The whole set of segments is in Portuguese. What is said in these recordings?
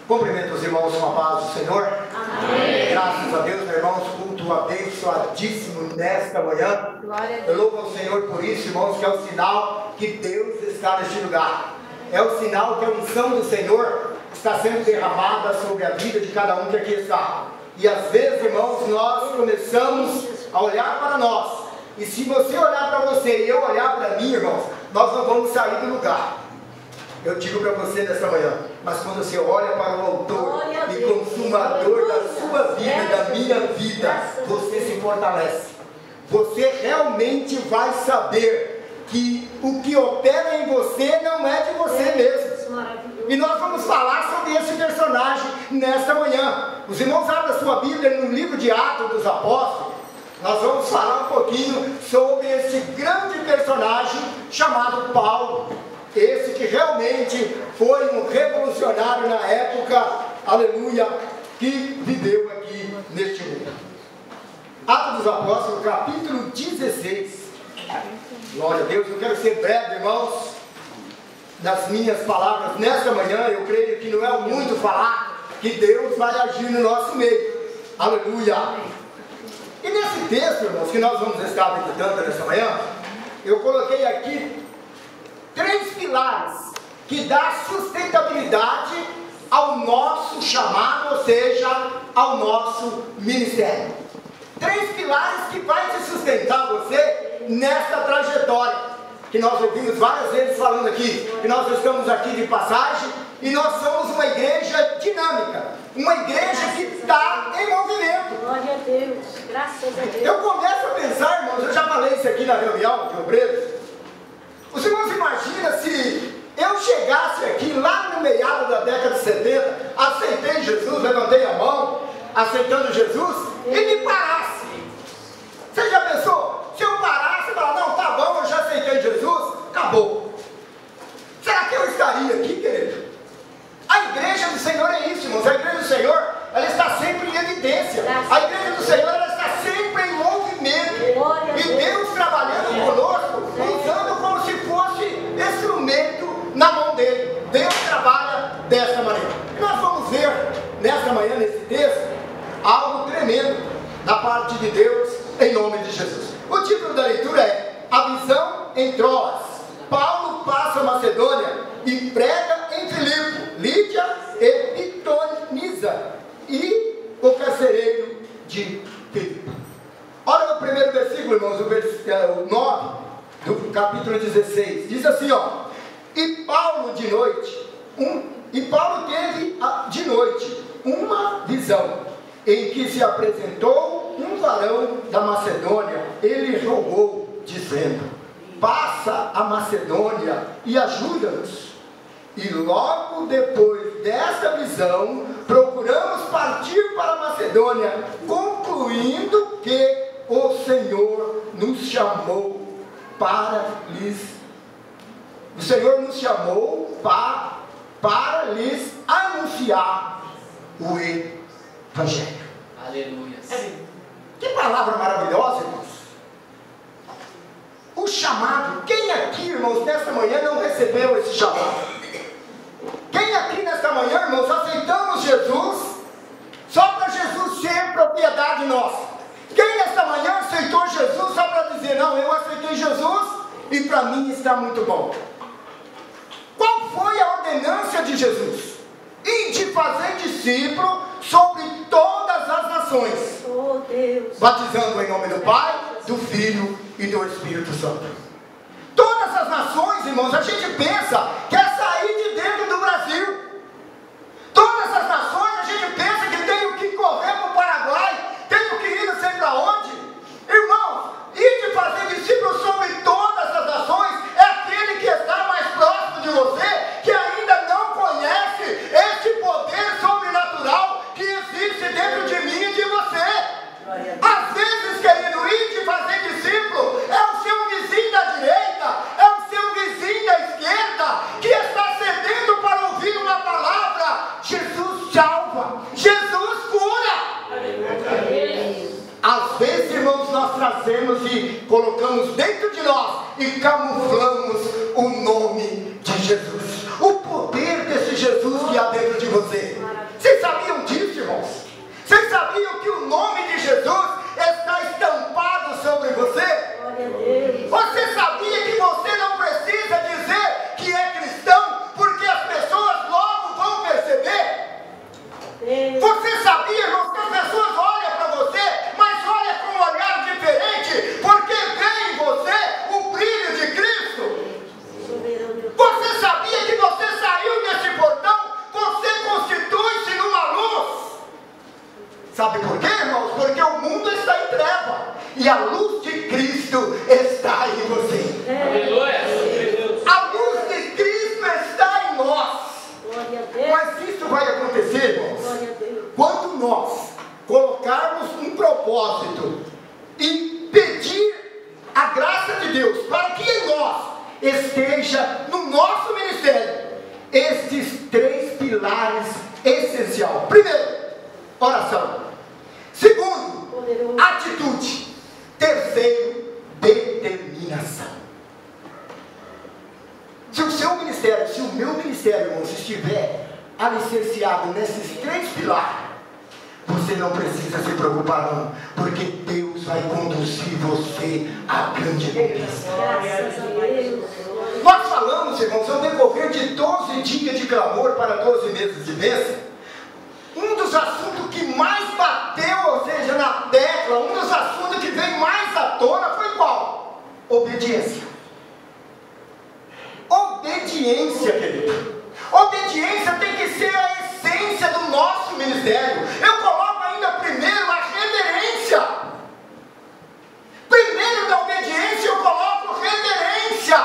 Cumprimento os irmãos com a paz do Senhor. Amém. Graças a Deus, meus irmãos, culto abençoadíssimo nesta manhã. Glória a Eu Deus. louvo ao Senhor por isso, irmãos, que é o sinal que Deus está neste lugar. É o sinal que a unção do Senhor está sendo derramada sobre a vida de cada um que aqui está. E às vezes, irmãos, nós começamos a olhar para nós. E se você olhar para você e eu olhar para mim, irmãos, nós não vamos sair do lugar. Eu digo para você nesta manhã, mas quando você olha para o autor e consumador da sua vida, da minha vida, você se fortalece. Você realmente vai saber que o que opera em você não é de você mesmo. E nós vamos falar sobre esse personagem nesta manhã. Os irmãos abrem a sua Bíblia no livro de Atos dos Apóstolos. Nós vamos falar um pouquinho sobre esse grande personagem chamado Paulo. Esse que realmente foi um revolucionário na época, aleluia, que viveu aqui neste mundo. Atos dos Apóstolos, capítulo 16. Glória a Deus. Eu quero ser breve, irmãos, nas minhas palavras nesta manhã. Eu creio que não é muito falar, que Deus vai agir no nosso meio. Aleluia. E nesse texto, irmãos, que nós vamos estar meditando nesta manhã, eu coloquei aqui 3 pilares que dão sustentabilidade ao nosso chamado, ou seja, ao nosso ministério. 3 pilares que vai te sustentar você nesta trajetória, que nós ouvimos várias vezes falando aqui, que nós estamos aqui de passagem e nós somos uma igreja dinâmica, uma igreja que está em movimento. Glória a Deus, graças a Deus. Eu começo a pensar, irmãos, eu já falei isso aqui na reunião de obreiros. Os irmãos imaginam se eu chegasse aqui lá no meado da década de 70, aceitei Jesus, levantei a mão, aceitando Jesus, e me parasse. Você já pensou? Se eu parasse e falar, não, tá bom, eu já aceitei Jesus, acabou. Será que eu estaria aqui, querido? A igreja do Senhor é isso, irmãos. A igreja do Senhor, ela está sempre em evidência. A igreja do Senhor, ela está sempre em movimento. E Deus trabalhando conosco, usando como se fosse instrumento na mão dele. Deus trabalha desta maneira. E nós vamos ver nesta manhã, nesse texto, algo tremendo da parte de Deus, em nome de Jesus. O título da leitura é A Visão em Troas. Paulo passa a Macedônia e prega em Filipe, Lídia e Pitonisa e o carcereiro de Filipe. Olha o primeiro versículo, irmãos, o 9 do capítulo 16. Diz assim, ó: E Paulo teve de noite uma visão, em que se apresentou um varão da Macedônia. Ele rogou, dizendo: Passa a Macedônia e ajuda-nos. E logo depois desta visão, procuramos partir para a Macedônia, concluindo que o Senhor nos chamou para lhes anunciar o Evangelho. Aleluia. Que palavra maravilhosa, irmãos. O chamado. Quem aqui, irmãos, nesta manhã não recebeu esse chamado? Quem aqui nesta manhã, irmãos, aceitamos Jesus só para Jesus ser propriedade nossa? Quem nesta manhã aceitou Jesus só para dizer, não, eu aceitei Jesus e para mim está muito bom? Qual foi a ordenança de Jesus? E de fazer discípulo sobre todas as nações, Oh Deus. batizando em nome do Pai, do Filho e do Espírito Santo. Todas as nações, irmãos, a gente pensa que é sair de dentro do Brasil. Todas as nações, a gente pensa que tem que correr para o Paraguai, tem que ir não sei para onde. Irmãos, ir de fazer discípulos sobre todas as nações é aquele que está mais próximo de você, que ainda não conhece esse poder sobrenatural que existe dentro de mim e de você. Às vezes, querido, ir de fazer discípulo é o seu vizinho da direita, é o seu vizinho da esquerda, que está sedento para ouvir uma palavra. Jesus salva, Jesus cura. Às vezes, irmãos, nós trazemos e colocamos dentro de nós e camuflamos o nome de Jesus, o poder desse Jesus que há dentro de você. Sabe por quê, irmãos? Porque o mundo está em treva e a luz de Cristo está em você. Aleluia. A luz de Cristo está em nós. Glória a Deus. Mas isso vai acontecer, irmãos, Glória a Deus. quando nós colocarmos um propósito e pedir a graça de Deus para que em nós esteja no nosso ministério estes 3 pilares essenciais. Primeiro, oração. Segundo, Poderoso. atitude. Terceiro, determinação. Se o seu ministério, se o meu ministério, irmãos, estiver alicerciado nesses 3 pilares, você não precisa se preocupar não, porque Deus vai conduzir você à grande conquista. Graças a Deus. Nós falamos, irmãos, ao decorrer de 12 dias de clamor para 12 meses de bênção, um dos assuntos que mais bateu, ou seja, na tecla, um dos assuntos que veio mais à tona foi qual? Obediência. Obediência, querido. Obediência tem que ser a essência do nosso ministério. Eu coloco ainda primeiro a reverência. Primeiro da obediência eu coloco reverência.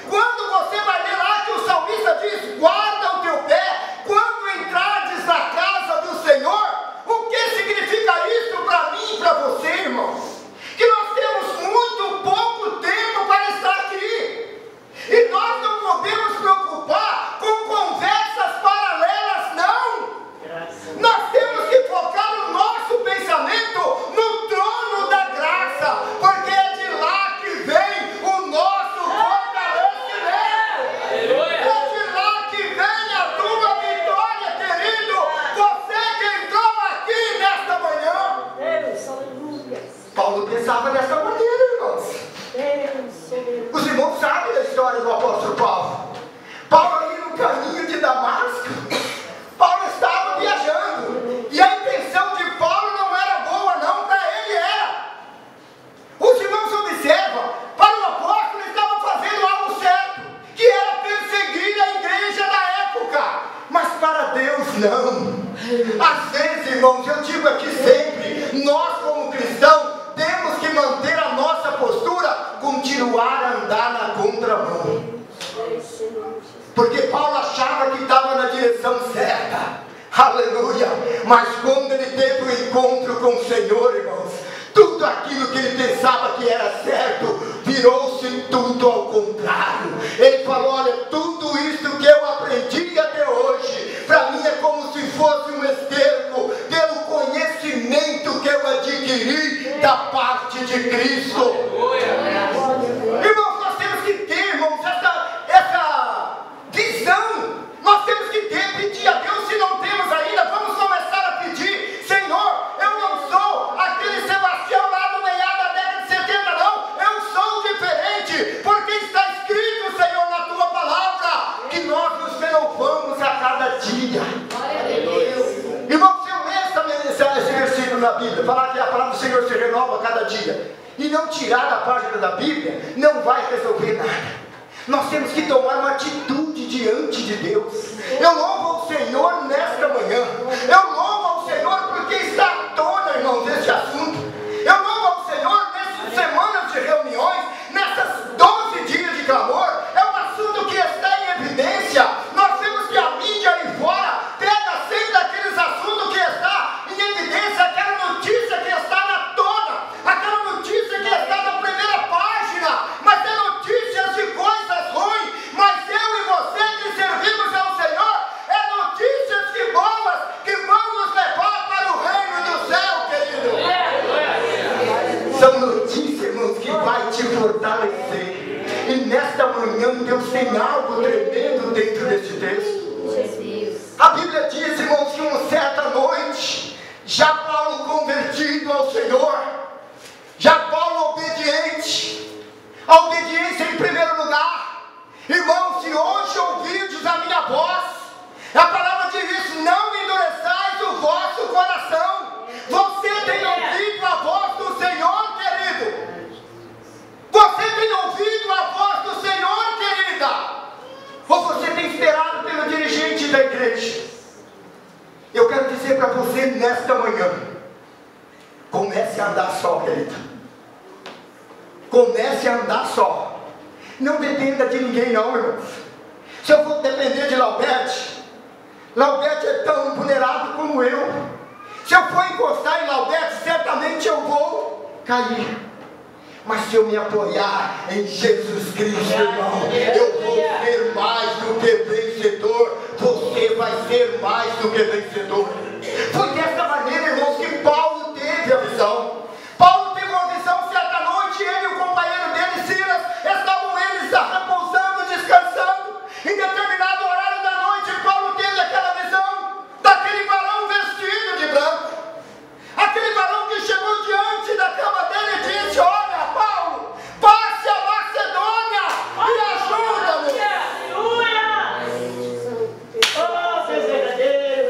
Quando você vai ler lá que o salmista diz, guarda o teu pé quando entrares na casa do Senhor. O que significa isso para mim e para você, irmãos? Que nós temos muito pouco tempo para estar aqui. E nós não podemos preocupar com conversas paralelas, não. Nós temos que focar o nosso pensamento no trono da graça, porque é de lá que vem o nosso fortalecimento. É de lá que vem a tua vitória, querido. Você que entrou aqui nesta manhã. Deus, aleluia. Paulo pensava dessa maneira, irmãos. Deus, soberano. Os irmãos sabem da história do apóstolo Paulo. Paulo ali no caminho de Damasco, Paulo estava viajando. E a intenção de Paulo não era boa não, para ele era. Os irmãos observam, para o apóstolo ele estava fazendo algo certo, que era perseguir a igreja da época. Mas para Deus não. Às vezes, irmãos, eu digo aqui sempre, nós como cristãos temos que manter a nossa postura, continuar a andar na contramão. Porque Paulo achava que estava na direção certa. Aleluia. Mas quando ele teve um encontro com o Senhor, irmãos, tudo aquilo que ele pensava que era certo, virou-se tudo ao contrário. Ele falou, olha, tudo isso que eu aprendi até hoje, para mim é como se fosse um esterco, pelo conhecimento que eu adquiri da parte de Cristo. Irmãos, nós temos que ter, irmãos, essa visão. Nós temos que ter, pedir a Deus. Se não temos ainda, vamos começar a pedir. Senhor, eu não sou aquele Sebastião lá no meio da década de 70, não. Eu sou diferente, porque está escrito, Senhor, na tua palavra, que nós nos renovamos a cada dia. Irmão, se eu ler esse versículo na Bíblia, falar que a palavra do Senhor se renova a cada dia, e não tirar da página da Bíblia, não vai resolver nada. Nós temos que tomar uma atitude diante de Deus. Eu louvo ao Senhor nesta manhã. Eu louvo ao Senhor porque está à tona, irmãos, esse assunto. Eu louvo ao Senhor nessas semanas de reuniões, nessas 12 dias de clamor. É um assunto que está em evidência. Nós vemos que a mídia aí fora pega sempre aqueles assuntos que está em evidência, aquela notícia que está na tona, aquela notícia que está na primeira página, mas é notícias de coisas ruins. Mas eu e você que servimos ao Senhor, é notícias que boas, que vão nos levar para o reino do céu, querido. São notícias, irmãos, que vai te fortalecer. E nesta manhã Deus tem algo tremendo dentro deste texto. A Bíblia diz, irmãos, que uma certa noite, já Paulo convertido ao Senhor, já Paulo obediente, a obediência em primeiro lugar. Irmãos, se hoje ouvirdes a minha voz, a palavra diz isso, não endureçais o vosso coração. Você tem ouvido a voz do Senhor, querido? Você tem ouvido a voz do Senhor, querida? Ou você tem esperado pelo dirigente da igreja? Eu quero dizer para você nesta manhã, Comece a andar só, querido. Comece a andar só. Não dependa de ninguém não, irmãos. Se eu for depender de Laudete é tão vulnerável como eu. Se eu for encostar em Laudete, certamente eu vou cair. Mas se eu me apoiar em Jesus Cristo, irmão, eu vou ser mais do que vencedor. Você vai ser mais do que vencedor. Foi dessa maneira, irmãos, que Paulo teve a visão. Paulo teve uma visão certa noite. Ele e o companheiro dele, Silas, estavam eles repousando, descansando. Em determinado horário da noite, Paulo teve aquela visão daquele varão vestido de branco. Aquele varão que chegou diante da cama dele e disse: olha, Paulo, passe a Macedônia e ajuda-nos.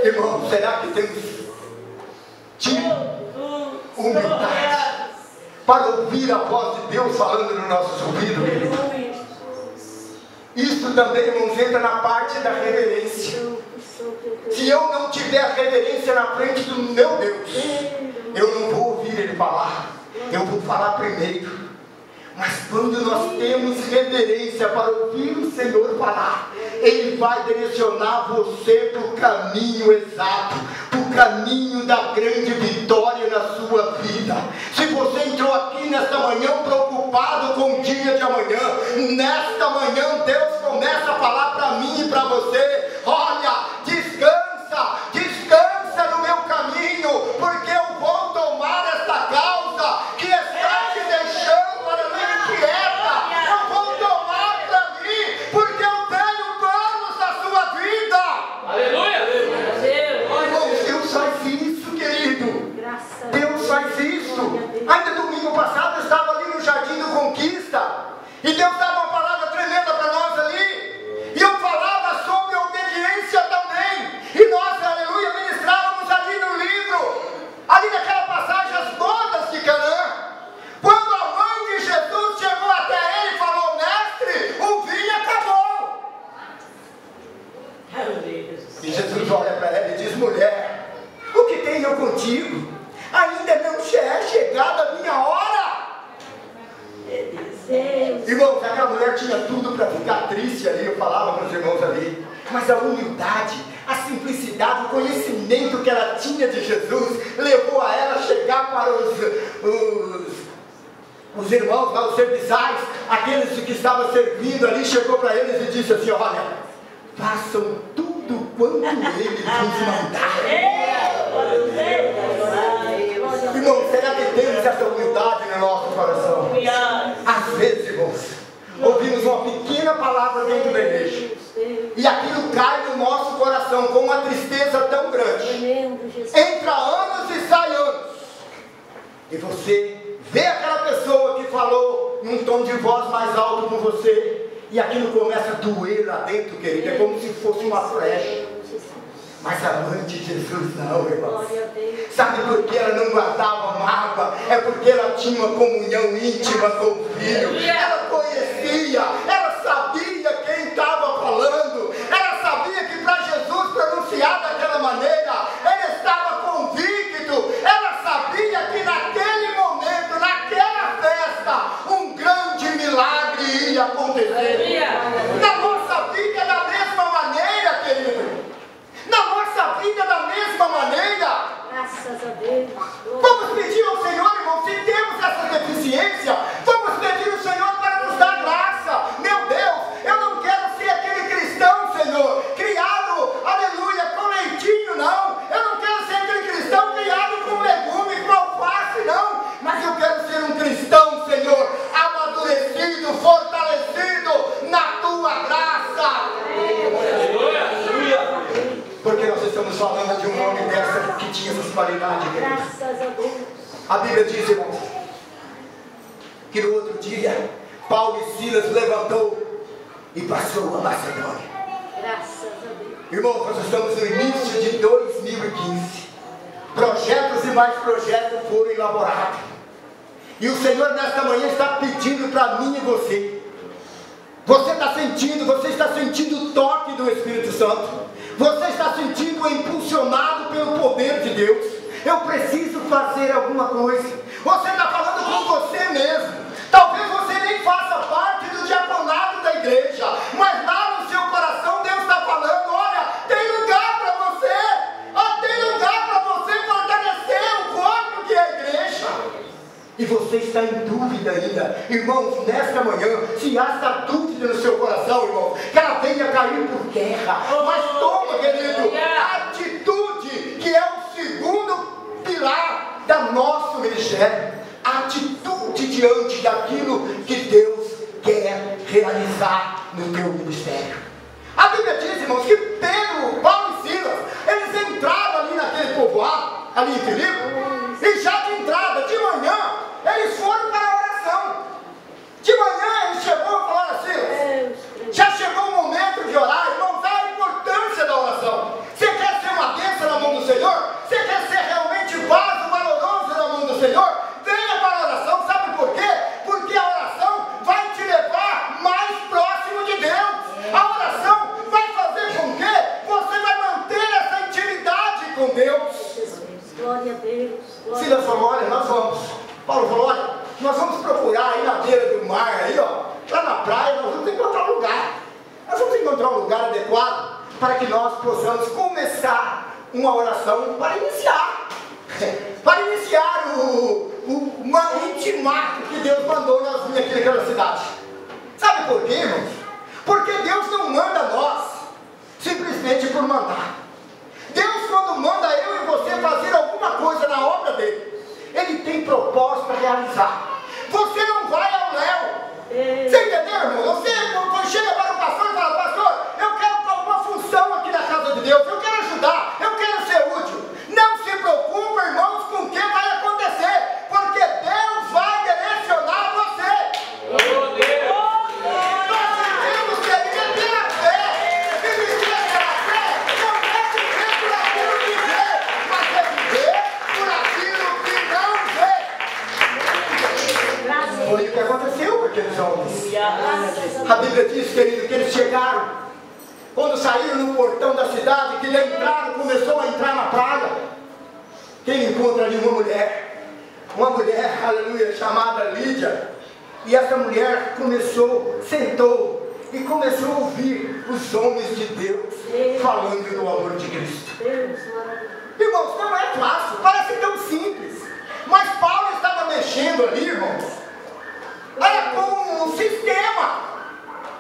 Irmão, será que temos tido humildade para ouvir a voz de Deus falando no nosso ouvido, querido? Isso também, irmãos, entra na parte da reverência. Se eu não tiver reverência na frente do meu Deus, eu não vou ouvir Ele falar. Eu vou falar primeiro. Mas quando nós temos reverência para ouvir o Senhor falar, Ele vai direcionar você para o caminho exato, para o caminho da grande vitória na sua vida. Se você entrou aqui nesta manhã preocupado com o dia de amanhã, nesta manhã Deus começa a falar para mim e para você: olha, descansa, descansa no meu caminho, porque eu vou tomar esta causa que está te deixando para mim inquieta. Eu vou tomar para mim, porque eu tenho planos na sua vida. Aleluia! Deus faz isso, querido. Deus faz isso. Ainda domingo passado eu estava ali no Jardim do Conquista e Deus dava uma palavra tremenda para nós ali. E eu falava sobre obediência também. E nós, aleluia, ministrávamos ali no livro, ali naquela passagem, as bodas de Canaã. Quando a mãe de Jesus chegou até ele e falou: mestre, o vinho acabou. E Jesus olha para ela e diz: mulher, o que tenho eu contigo? Ainda não é chegada a minha hora. Irmãos, aquela mulher tinha tudo para ficar triste ali. Eu falava para os irmãos ali, mas a humildade, a simplicidade, o conhecimento que ela tinha de Jesus levou a ela a chegar para os irmãos, para os serviçais, aqueles que estavam servindo ali. Chegou para eles e disse assim: olha, façam tudo quanto ele vos mandar. Irmão, será que temos essa humildade no nosso coração? Às vezes, irmãos, ouvimos uma pequena palavra dentro da igreja e aquilo cai no nosso coração com uma tristeza tão grande. Entra anos e sai anos, e você vê aquela pessoa que falou num tom de voz mais alto com você, e aquilo começa a doer lá dentro, querido. É como se fosse uma flecha. Mas a mãe de Jesus não, irmãos. Sabe por que ela não guardava mágoa? É porque ela tinha uma comunhão íntima com o Filho. Ela conhecia, ela sabia quem estava falando. Ela sabia que para Jesus pronunciar daquela maneira, ele estava convicto. Ela sabia que naquele momento, naquela festa, um grande milagre ia acontecer. Na nossa vida é da mesma maneira, querido. Na nossa vida da mesma maneira. Graças a Deus. Vamos pedir ao Senhor, irmão, se temos essa deficiência, vamos pedir ao Senhor para nos dar graça. Meu Deus, eu não quero ser aquele cristão, Senhor, criado, aleluia, com leitinho, não. Eu não quero ser aquele cristão criado com legume, com alface, não. Mas eu quero ser um cristão, Senhor, amadurecido, fortalecido na tua graça. Porque nós estamos falando de um homem dessa que tinha essas qualidades. Graças a Deus. A Bíblia diz, irmãos, que no outro dia Paulo e Silas levantou e passou a Macedônia. Graças a Deus. Irmãos, nós estamos no início de 2015. Projetos e mais projetos foram elaborados. E o Senhor nesta manhã está pedindo para mim e você. Você está sentindo o toque do Espírito Santo. Você está sentindo impulsionado pelo poder de Deus. Eu preciso fazer alguma coisa. Você está falando com você mesmo. Talvez você nem faça parte do diaconato da igreja, mas lá no seu coração Deus está falando: olha, tem lugar para você, tem lugar para você fortalecer o corpo que é a igreja. E você está em dúvida ainda. Irmãos, nesta manhã, se há essa dúvida no seu coração, irmão, que ela venha cair por terra. Mas toma, querido, a atitude que é o segundo pilar do nosso ministério. A atitude diante daquilo que Deus quer realizar no teu ministério. A Bíblia diz, irmãos, que Pedro, Paulo e Silas, eles entraram ali naquele povoado, ali em Filipe, e já de entrada, de manhã, eles foram para a oração. De manhã eles chegou e falaram assim: já chegou o momento de orar, irmãos, a importância da oração. Você quer ser uma bênção na mão do Senhor? Você quer ser realmente vaso valoroso na mão do Senhor? Venha para a oração, sabe por quê? Porque a oração vai te levar mais próximo de Deus. A oração vai fazer com que você vai manter essa intimidade com Deus. Glória a Deus. Silas falou: olha, nós vamos. Paulo falou: olha, nós vamos procurar aí na beira do mar, aí, ó, lá na praia, nós vamos encontrar um lugar. Nós vamos encontrar um lugar adequado para que nós possamos começar uma oração para iniciar. Para iniciar o intimato que Deus mandou nós vir aqui naquela cidade. Sabe por quê, irmãos? Porque Deus não manda nós simplesmente por mandar. Deus, quando manda eu e você fazer alguma coisa na obra dele, Ele tem propósito para realizar. Você não vai ao léu. Você entendeu, irmão? Você chega para o pastor e fala: pastor, eu quero uma função aqui na casa de Deus, eu quero ajudar, eu quero ser útil. Não se preocupe, irmãos, com o que vai acontecer, porque Deus vai direcionar você. Oh, Deus. Nós temos que viver pela fé. E viver pela fé não é viver por aquilo que vê, mas é viver por aquilo que não vê. Foi o que aconteceu com aqueles homens. A Bíblia diz, querido, que eles chegaram, quando saíram no portão da cidade, que eles entraram, começou a entrar na praia. Quem encontra ali uma mulher, aleluia, chamada Lídia. E essa mulher sentou e começou a ouvir os homens de Deus falando do amor de Cristo. Irmãos, não é fácil, parece tão simples. Mas Paulo estava mexendo ali, irmãos, era com um sistema.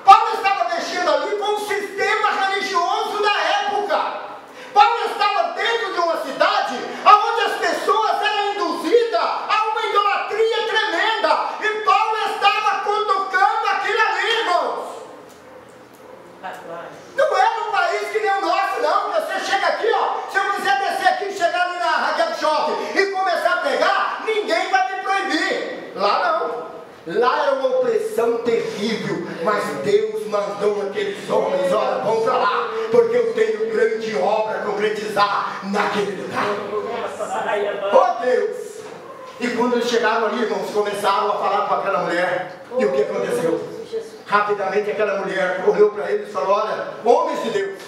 Paulo estava mexendo ali com um sistema religioso da época. Paulo estava dentro de uma cidade onde as pessoas eram induzidas a uma idolatria tremenda. E Paulo estava cutucando aquilo ali, irmãos. Não é um país que nem o nosso, não. Você chega aqui, ó. Se eu quiser descer aqui e chegar ali na Raquel Shopping e começar a pegar, ninguém vai me proibir. Lá não. Lá era uma opressão terrível, mas Deus mandou aqueles homens: olha, vão para lá, porque eu tenho grande obra a concretizar naquele lugar. Oh Deus! E quando eles chegaram ali, irmãos, começaram a falar com aquela mulher. E o que aconteceu? Rapidamente aquela mulher olhou para eles e falou: olha, homens de Deus,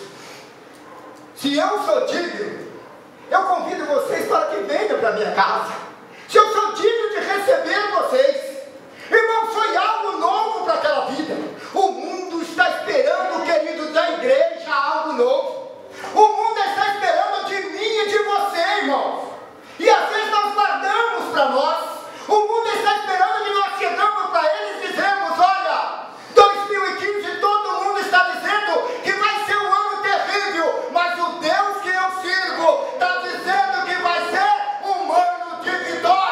se eu sou digno, eu convido vocês para que venham para a minha casa. Se eu sou digno de receber vocês. Irmão, foi algo novo para aquela vida. O mundo está esperando, querido, da igreja algo novo. O mundo está esperando de mim e de você, irmãos. E às vezes nós guardamos para nós. O mundo está esperando que nós chegamos para eles e dizemos: olha, 2015 todo mundo está dizendo que vai ser um ano terrível, mas o Deus que eu sirvo está dizendo que vai ser um ano de vitória.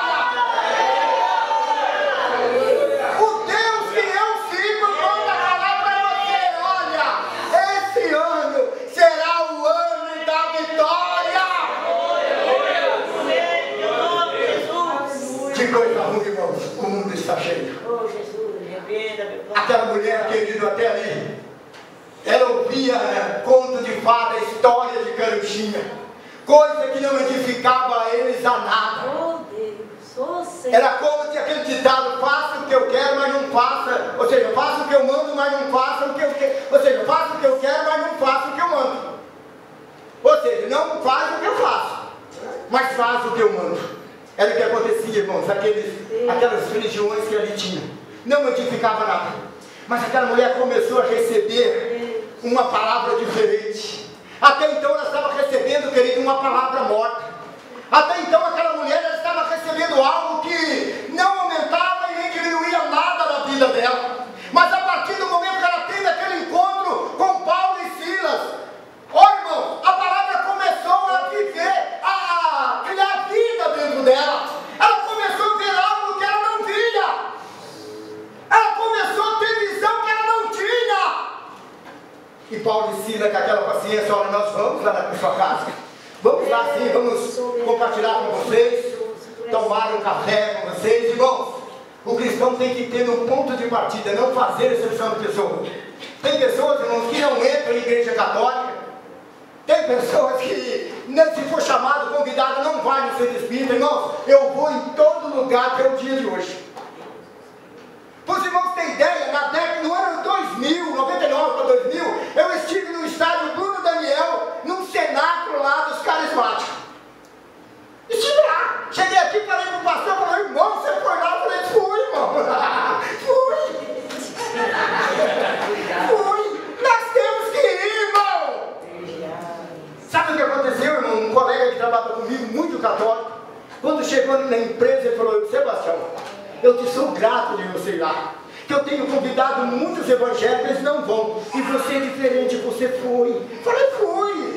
Coisa ruim, irmãos, o mundo está cheio. Aquela mulher, querido, até ali, ela ouvia conto de fada, história de caruchinha, coisa que não edificava eles a nada. Era como que aquele ditado: faça o que eu quero, mas não faça. Ou seja, faça o que eu mando, mas não faça o que eu quero. Ou seja, faça o que eu quero, mas não faça o que eu mando. Ou seja, não faz o que eu faço, mas faz o que eu mando. Era o que acontecia, irmãos, aquelas religiões que ali tinham. Não edificava nada. Mas aquela mulher começou a receber uma palavra diferente. Até então ela estava recebendo, querido, uma palavra morta. Até então aquela mulher ela estava recebendo algo que não aumentava e nem diminuía nada na vida dela. Mas a partir do momento que ela teve aquele encontro com Paulo e Silas, irmão, a palavra começou a viver, a criar vida dentro dela. Ela começou a ver algo que ela não via. Ela começou a ter visão que ela não tinha. E Paulo e Silas, com aquela paciência, olha, nós vamos lá na sua casa. Vamos lá sim, vamos compartilhar com vocês, tomar um café com vocês, irmãos. O cristão tem que ter no ponto de partida, não fazer exceção de pessoas. Tem pessoas, irmãos, que não entram em igreja católica. Tem pessoas que, se for chamado, convidado, não vai no centro espírita. Irmãos, eu vou em todo lugar até o dia de hoje. Para os irmãos terem ideia, no ano 2000, 99 para 2000, eu estive no estádio Bruno Daniel, num cenáculo lá dos carismáticos. Estive lá. Cheguei aqui e falei para o pastor, falei, irmão, você foi lá? Eu falei, fui, irmão. Fui. Nós temos que ir, irmão. Sabe o que aconteceu, irmão? Um colega que trabalha comigo, muito católico, quando chegou na empresa, ele falou, Sebastião, eu te sou grato de você ir lá. Que eu tenho convidado muitos evangélicos, eles não vão. E você é diferente, você foi. Falei, fui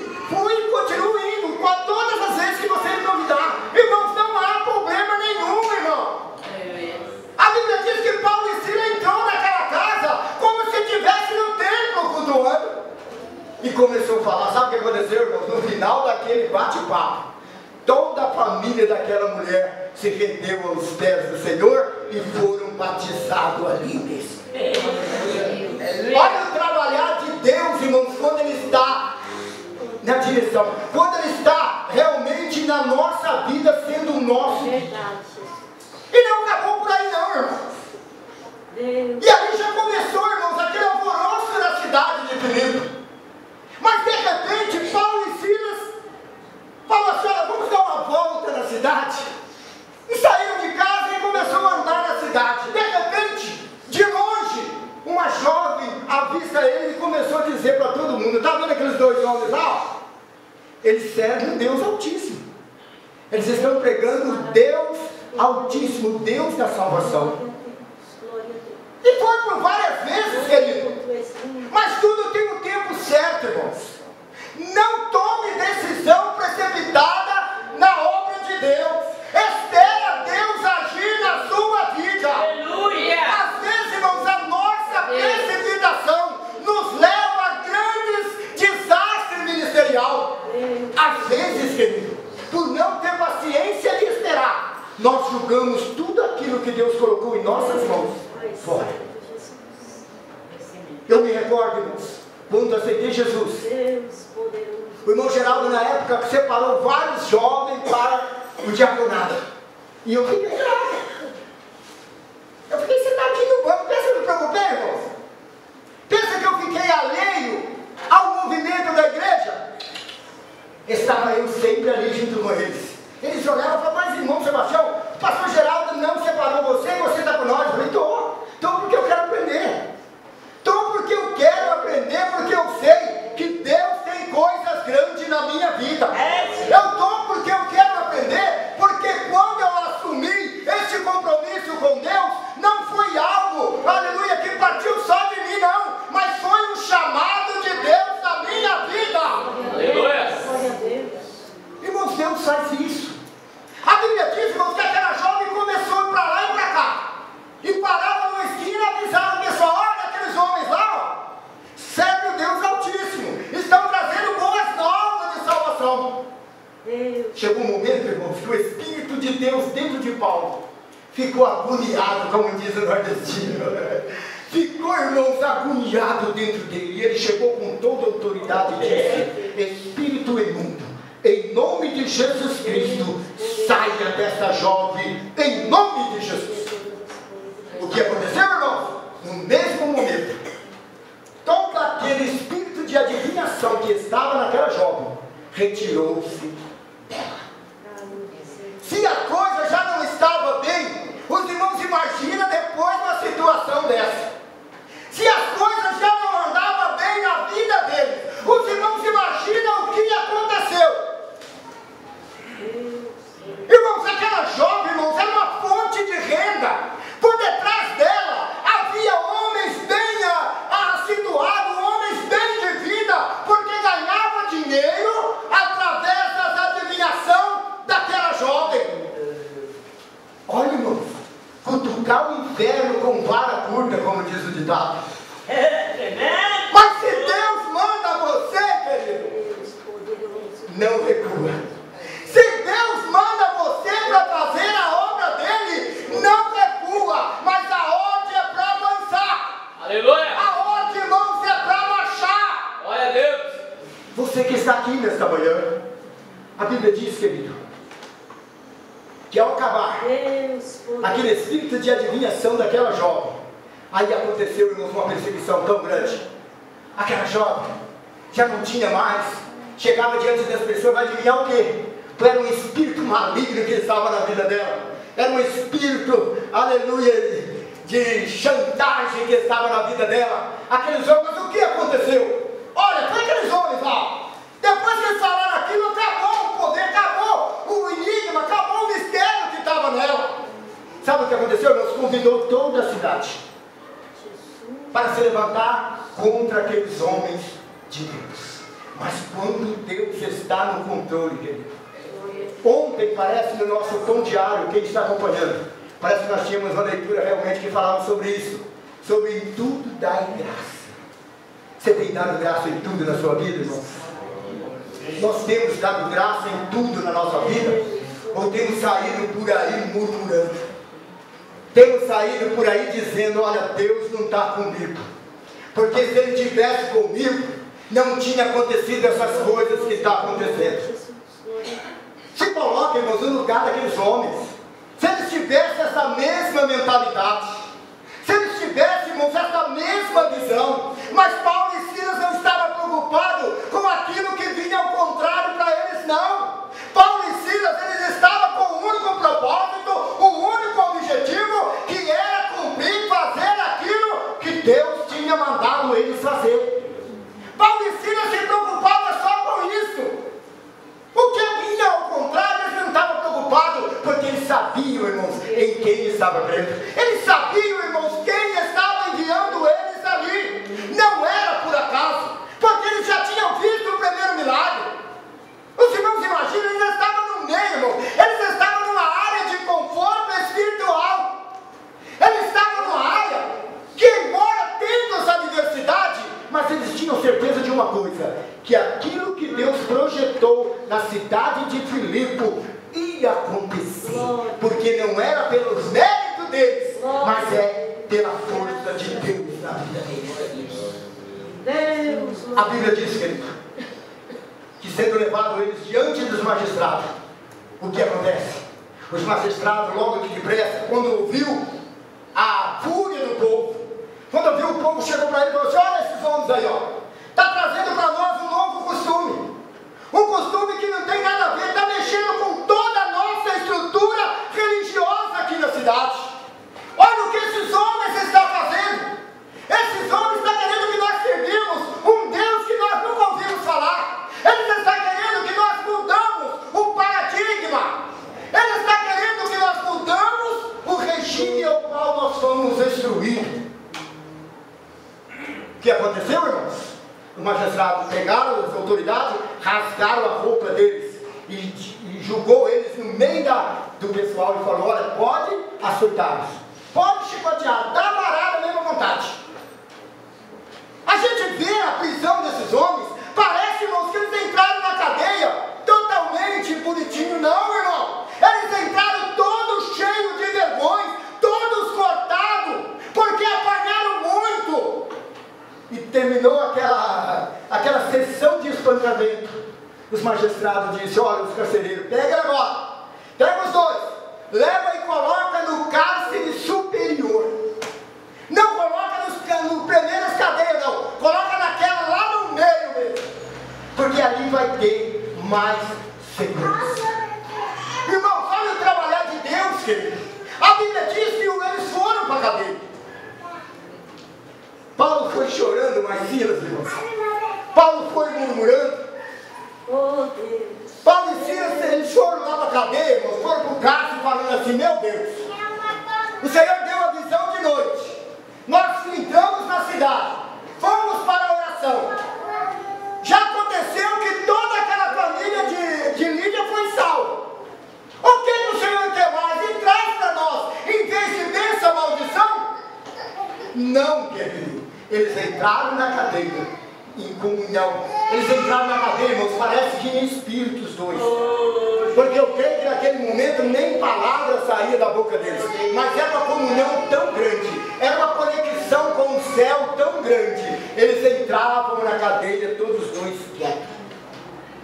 e continuo indo. Com todas as vezes que você me convidar. Irmãos, não há problema nenhum, irmão. A Bíblia diz que Paulo e Silas entrou naquela casa como se estivesse no templo cultuando. E começou a falar, sabe o que aconteceu, irmãos? No final daquele bate-papo, toda a família daquela mulher se rendeu aos pés do Senhor e foram batizados ali mesmo. Olha o trabalhar de Deus, irmãos, quando Ele está na direção, quando Ele está realmente na nossa vida, sendo o nosso. E não acabou por aí não, irmãos. E ali já começou, irmãos, aquele alvoroço na cidade de Filipe. Mas de repente, Paulo e Silas falaram assim, olha, vamos dar uma volta na cidade. E saíram de casa e começaram a andar na cidade. De repente, de longe, uma jovem avista ele e começou a dizer para todo mundo, está vendo aqueles dois homens lá? Eles servem o Deus Altíssimo. Eles estão pregando o Deus Altíssimo, o Deus da salvação. E foi por várias vezes, querido. Mas tudo tem um tempo certo, irmãos. Não tome decisão precipitada na obra de Deus. Espera Deus agir na sua vida. Aleluia! Às vezes, irmãos, a nossa precipitação nos leva a grandes desastres ministerial. Às vezes, querido, por não ter paciência de esperar, nós julgamos tudo aquilo que Deus colocou em nossas mãos fora. Eu me recordo, irmãos, quando aceitei Jesus, o irmão Geraldo, na época, separou vários jovens para o diaconado. E eu fiquei lá. Eu fiquei sentadinho no banco. Pensa que eu me preocupei, irmãos? Pensa que eu fiquei alheio ao movimento da igreja? Estava eu sempre ali junto com eles. Eles olhavam e falavam, mas irmão Sebastião, o pastor Geraldo não separou você e você está com nós. Eu falei, estou porque eu quero aprender. Estou porque eu quero aprender, porque eu sei que Deus tem coisas grandes na minha vida. Eu estou porque eu quero aprender, porque quando eu assumi esse compromisso com Deus, não foi algo, aleluia, que partiu só de mim, não, mas foi um chamado de Deus na minha vida. Aleluia! Irmãos, Deus faz isso. A Bíblia diz, irmãos, que aquela jovem começou a ir para lá e para cá, e parava numa esquina e avisava o pessoal, olha aqueles homens lá, serve o Deus Altíssimo, estão trazendo boas novas de salvação. Chegou um momento, irmãos, que o Espírito de Deus dentro de Paulo ficou agoniado, como diz o nordestino. Ficou, irmãos, agoniado dentro dele. E ele chegou com toda a autoridade e disse, Espírito imundo, em nome de Jesus Cristo, saia dessa jovem, em nome de Jesus. O que aconteceu, irmãos? No mesmo momento, todo aquele espírito de adivinhação que estava naquela jovem retirou-se dela. Se a coisa já inferno com vara curta, como diz o ditado. Tremendo. Mas se Deus manda você, querido, Deus poderoso. não recua. Se Deus manda você para fazer a obra dele, não recua. Mas a ordem é para avançar. Aleluia. A ordem, irmãos, é para marchar. Glória a Deus. Você que está aqui nesta manhã, a Bíblia diz, querido, que ao acabar Deus poderoso. aquele espírito de adivinhação daquela jovem, aí aconteceu, irmãos, uma perseguição tão grande. Aquela jovem já não tinha mais, chegava diante das pessoas, vai adivinhar o quê? Era um espírito maligno que estava na vida dela, era um espírito, aleluia, de chantagem que estava na vida dela. Aqueles homens, mas o que aconteceu? Olha, foi aqueles homens lá, depois que eles falaram aquilo, acabou o poder, acabou o enigma, acabou o mistério que estava nela. Sabe o que aconteceu? Deus convidou toda a cidade para se levantar contra aqueles homens de Deus. Mas quando Deus está no controle, querido, ontem parece no nosso tom diário, quem está acompanhando, parece que nós tínhamos uma leitura realmente que falava sobre isso, sobre em tudo dar graça. Você tem dado graça em tudo na sua vida, irmão? Nós temos dado graça em tudo na nossa vida? Ou temos saído por aí murmurando? Temos saído por aí dizendo, olha, Deus não está comigo. Porque se Ele estivesse comigo, não tinha acontecido essas coisas que estão acontecendo. Se coloca, irmãos, no lugar daqueles homens. Se eles tivessem essa mesma mentalidade, se eles tivessem, irmãos, essa mesma visão, mas Paulo e Silas não estavam preocupados com aquilo que vinha ao contrário para eles, não. Paulo e Silas, eles estavam com um único propósito, um único objetivo, que era cumprir, fazer aquilo que Deus tinha mandado eles fazer. Paulo e Silas se preocupavam só com isso. O que vinha ao contrário, eles não estavam preocupados, porque eles sabiam, irmãos, em quem estava crendo. Eles sabiam, irmãos, quem estava enviando eles ali. Não era por acaso, porque eles já tinham visto o primeiro milagre. Os irmãos imaginam, eles estavam no meio, irmão. Eles estavam numa área de conforto espiritual. Eles estavam numa área que, embora tendo essa diversidade, mas eles tinham certeza de uma coisa, que aquilo que Deus projetou na cidade de Filipe ia acontecer, porque não era pelos méritos deles, mas é pela força de Deus na vida deles. A Bíblia diz, querido, que sendo levado eles diante dos magistrados, o que acontece? Os magistrados, logo que depressa, quando viu a fúria do povo, quando viu o povo, chegou para ele e falou assim, olha esses homens aí, ó, está trazendo para nós um novo costume. Um costume que não tem nada a ver, está mexendo com toda a nossa estrutura religiosa aqui na cidade. Olha o que esses homens estão fazendo. Esses homens estão querendo que nós servimos um Deus que nós nunca ouvimos falar. Eles estão querendo que nós mudamos o paradigma. Eles estão querendo que nós mudamos o regime ao qual nós fomos instruídos. O que aconteceu, irmãos? Os magistrados pegaram as autoridades, rasgaram a roupa deles e julgou eles no meio do pessoal e falou, olha, pode açoitá-los, pode chicotear, dá varada mesmo à vontade. A gente vê a prisão desses homens, parece, irmãos, que eles entraram na cadeia totalmente bonitinho. Não, irmão, eles entraram todos cheios de vergonha, todos cortados, porque apanharam muito. E terminou aquela sessão de espancamento. Os magistrados disseram, olha, os carcereiros, pega agora, pega os dois, leva e coloca no cárcere superior. Não coloca no primeiras cadeias, não. Coloca naquela lá no meio mesmo. Porque ali vai ter mais segurança. Irmãos, olha o trabalhar de Deus, querido. A Bíblia diz que eles foram para a cadeia. Paulo foi chorando, mas Silas, irmãos. Paulo foi murmurando. Oh, Deus. Paulo e Silas, eles foram lá para a cadeia, irmãos. Foram para o cárcere falando assim, meu Deus. O Senhor deu a visão de noite. Nós entramos na cidade. Fomos para a oração. Já aconteceu que toda aquela família de Lídia foi salva. O que o Senhor quer mais? E traz para nós, em vez de ver essa maldição, Eles entraram na cadeia em comunhão. Eles entraram na cadeia, irmãos, parece que em espíritos dois. Porque eu creio que naquele momento nem palavra saía da boca deles. Mas era uma comunhão tão grande, era uma conexão com o céu tão grande. Eles entravam na cadeia, todos os dois quietos.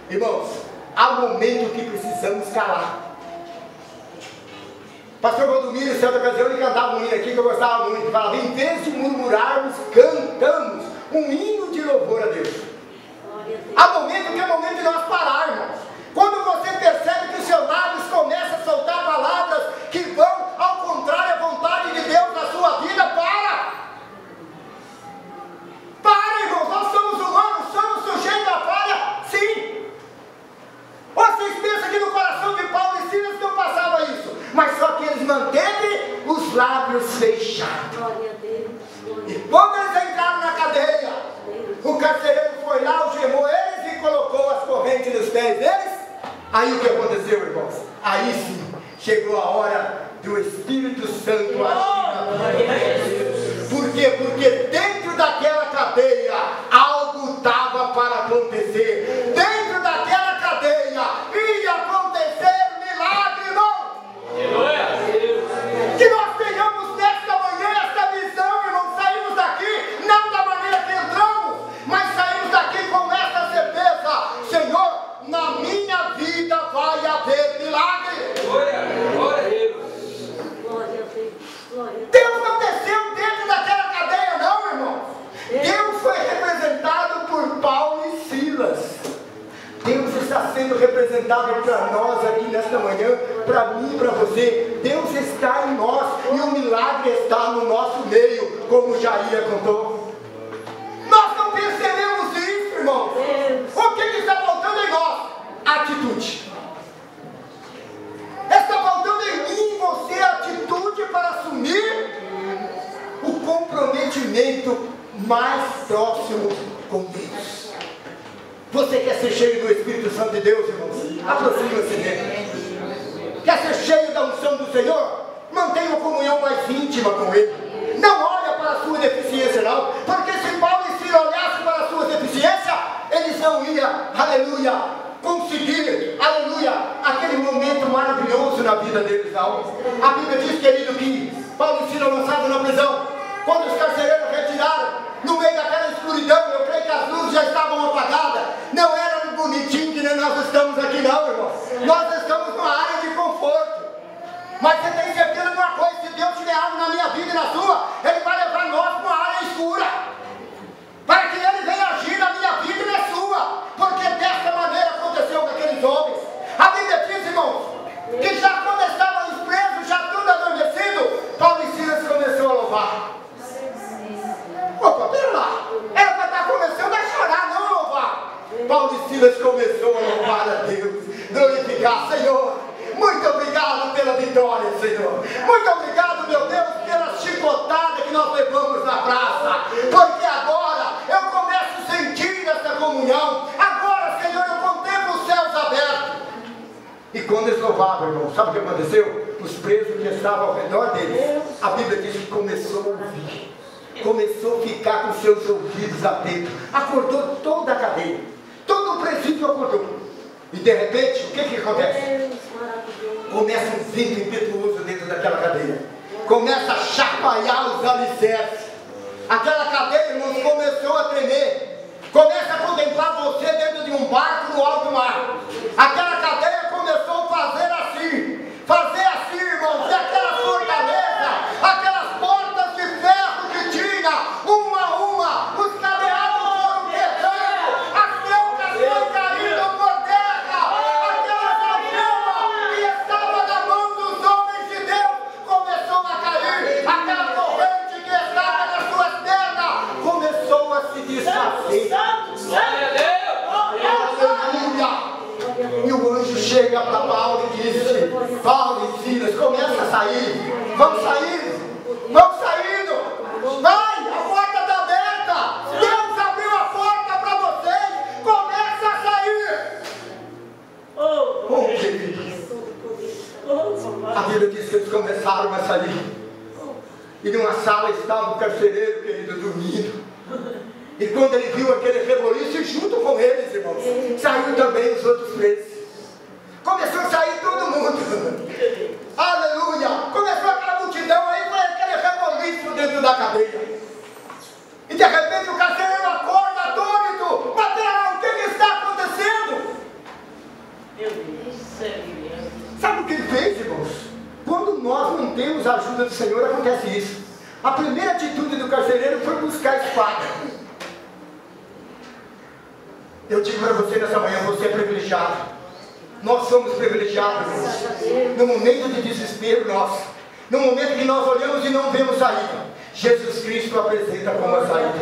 Irmãos, há momento que precisamos calar. Pastor Valdomiro, em certa ocasião, ele cantava um hino aqui que eu gostava muito. Falava, em vez de murmurarmos, cantamos um hino de louvor a Deus. Há momento que é momento de nós pararmos. Quando você percebe que os seus lábios começam a soltar palavras que vão ao contrário à vontade de Deus na sua vida, para! Para, irmãos, nós somos humanos, somos sujeitos à falha, sim. Vocês pensam que no coração de Paulo e Silas não passava isso, mas só que eles manteve os lábios fechados. E quando eles entraram na cadeia, o carcereiro foi lá, algemou eles e colocou as correntes nos pés deles. Aí o que aconteceu, irmãos? Aí sim, chegou a hora do Espírito Santo agir na vida deles. Por quê? Porque dentro daquela cadeia, algo estava para acontecer. Dentro daquela cadeia, ia acontecer milagre, irmão. Que nós tenhamos nesta manhã esta visão, irmão. Saímos daqui, não da maneira que entramos, mas saímos daqui com esta certeza: Senhor, na minha vida vai haver milagre. Glória a Deus. Deus não desceu dentro daquela cadeia, não, irmão. Deus foi representado por Paulo e Silas. Deus está sendo representado para nós aqui nesta manhã, para mim e para você. Deus está em nós e o milagre está no nosso meio, como Jair contou. Nós não percebemos isso, irmão. O que está faltando em nós? Atitude. Está faltando em mim e você atitude para assumir o comprometimento mais próximo com Deus. Você quer ser cheio do Espírito Santo de Deus, irmãos? Aproxima-se dele. Quer ser cheio da unção do Senhor? Mantenha uma comunhão mais íntima com Ele. Não olha para a sua deficiência, não. Porque se Paulo e Silas olhassem para a sua deficiência, eles não iam, aleluia, conseguir, aleluia, aquele momento maravilhoso na vida deles, não. A Bíblia diz, querido, que Paulo e Silas lançados na prisão, quando os carcereiros retiraram, no meio daquela escuridão, eu creio que as luzes já estavam apagadas. Não era bonitinho que nem nós estamos aqui, não, irmão. Nós estamos numa área de conforto. Mas você tem certeza de uma coisa: se Deus tiver algo na minha vida e na sua, Ele vai levar nós para uma área escura, para que Ele venha agir na minha vida e na sua. Porque dessa maneira aconteceu com aqueles homens. A Bíblia diz, irmãos, que já quando estavam presos, já tudo adormecido, Paulo e Silas começou a louvar. Opa, pera lá, era para estar começando a chorar, não a louvar. Paulo e Silas começou a louvar a Deus, glorificar: Senhor, muito obrigado pela vitória, Senhor. Muito obrigado, meu Deus, pela chicotada que nós levamos na praça. Porque agora eu começo a sentir essa comunhão. Agora, Senhor, eu contemplo os céus abertos. E quando eles louvavam, irmão, sabe o que aconteceu? Os presos que estavam ao redor deles, a Bíblia diz que começou a ouvir. Começou a ficar com seus ouvidos atentos. Acordou toda a cadeia. Todo o presídio acordou. E de repente, o que acontece? Começa um vento impetuoso dentro daquela cadeia. Começa a chacoalhar os alicerces. Aquela cadeia, irmãos, começou a tremer. Começa a contemplar você dentro de um barco no alto mar. Aquela cadeia começou a fazer assim. Fazer assim, irmãos. E aquela fortaleza, aquelas portas de ferro que tinha, uma a uma, os cadeados foram quebrando, as trancas foram caindo por terra. Aquela algema que estava na mão dos homens de Deus começou a cair. Aquela corrente que estava nas suas pernas começou a se desfazer. Aleluia! E o anjo chega para Paulo e diz: Paulo e Silas, começa a sair. Vamos sair. Vamos saindo. Vai, a porta está aberta. Deus abriu a porta para vocês. Começa a sair. Oh, queridos. A Bíblia diz que eles começaram a sair. E numa sala estava o carcereiro, querido, dormindo. E quando ele viu aquele reboliço, junto com eles, irmãos, saiu também os outros presos. Começou a sair todo mundo. Aleluia! Começou aquela multidão, aí foi aquele reboliço dentro da cadeia. E de repente o carcereiro acorda atônito. Patrão, o que está acontecendo? Meu Deus. Sabe o que ele fez, irmãos? Quando nós não temos a ajuda do Senhor, acontece isso. A primeira atitude do carcereiro foi buscar a espada. Eu digo para você nessa manhã, você é privilegiado. Nós somos privilegiados, irmãos. No momento de desespero nosso, no momento que nós olhamos e não vemos saída, Jesus Cristo apresenta como a saída.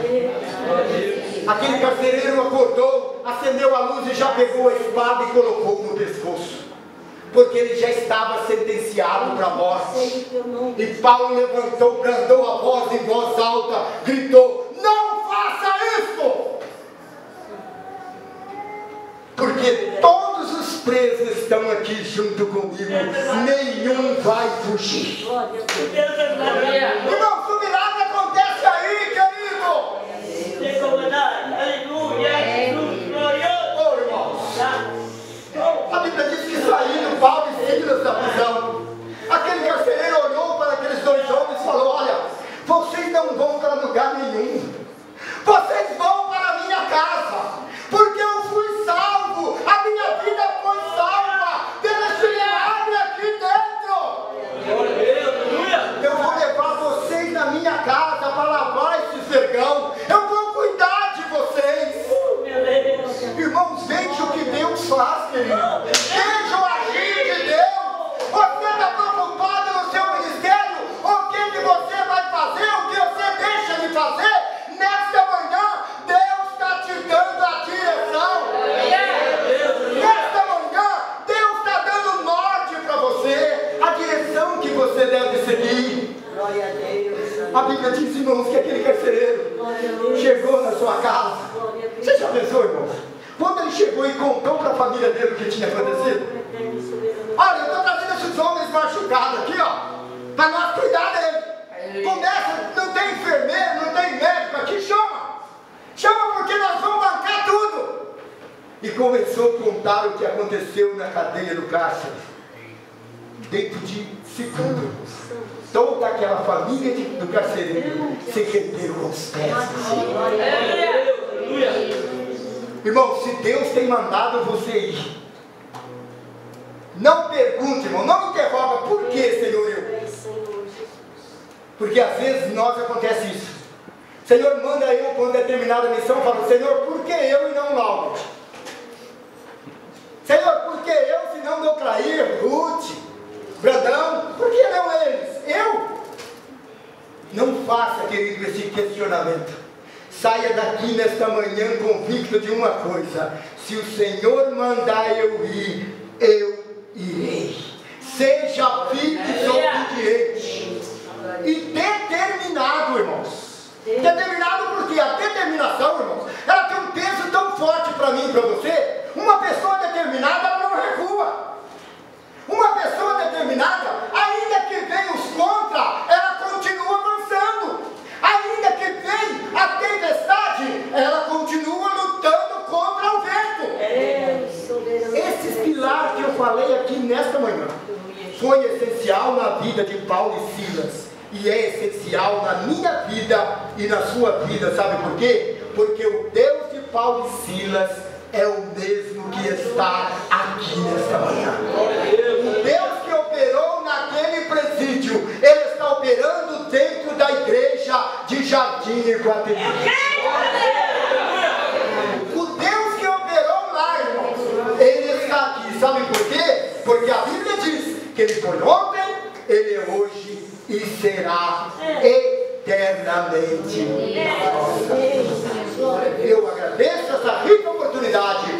Aquele carcereiro acordou, acendeu a luz e já pegou a espada e colocou no pescoço, porque ele já estava sentenciado para a morte. E Paulo levantou, brandou a voz em voz alta, gritou: não faça isso! Porque todos os presos estão aqui junto comigo, nenhum vai fugir. Irmãos, o milagre acontece aí, querido. Oh, irmãos, a Bíblia diz que saíram Paulo e Silas da prisão. Aquele carcereiro olhou para aqueles dois homens e falou: olha, vocês não vão para lugar nenhum, vocês vão para a minha casa, porque eu fui salvo, a minha vida foi salva pelo esse milagre aqui dentro. Eu vou levar vocês na minha casa para lavar esse vergão, eu vou cuidar de vocês. Irmãos, veja o que Deus faz, querido. Veja o agir de Deus. Você está preocupado no seu ministério? O que você vai fazer? O que você deixa de fazer? Nesta manhã, Deus está te dando a direção. Nesta manhã, Deus está dando norte para você, a direção que você deve seguir. Glória a Deus. A Bíblia diz, irmãos, que aquele carcereiro chegou na sua casa. Você já pensou, irmãos? Quando ele chegou e contou para a família dele o que tinha acontecido: olha, eu estou trazendo esses homens machucados aqui, ó, para nós cuidar dele. Começa, não tem enfermeiro, não tem médico aqui, chama porque nós vamos bancar tudo. E começou a contar o que aconteceu na cadeia do cárcere. Dentro de segundos, toda aquela família do carcereiro se rendeu aos pés. Irmão, se Deus tem mandado você ir, não pergunte, irmão, não interroga: por que, Senhor, eu? Porque às vezes nós acontece isso. Senhor, manda eu para uma determinada missão. Fala: Senhor, por que eu e não Lauro? Senhor, por que eu se não Doclair, Ruth, Brandão? Por que não eles? Eu? Não faça, querido, esse questionamento. Saia daqui nesta manhã convicto de uma coisa: se o Senhor mandar eu ir, eu irei. Seja firme e obediente e determinado, irmãos. Determinado porque a determinação, irmãos, ela tem um peso tão forte para mim e para você. Uma pessoa determinada, ela não recua. Uma pessoa determinada, ainda que venha os contra, ela continua avançando. Ainda que venha a tempestade, ela continua lutando contra o vento. Esses pilares que eu falei aqui nesta manhã foi essencial na vida de Paulo e Silas, e é essencial na minha vida e na sua vida. Sabe por quê? Porque o Deus de Paulo e Silas é o mesmo que está aqui nesta manhã. O Deus que operou naquele presídio, Ele está operando dentro da igreja de Jardim Iguatemi. O Deus que operou lá, irmãos, Ele está aqui. Sabe por quê? Porque a Bíblia diz que Ele foi ontem, Ele é hoje e será eternamente. Eu agradeço essa rica oportunidade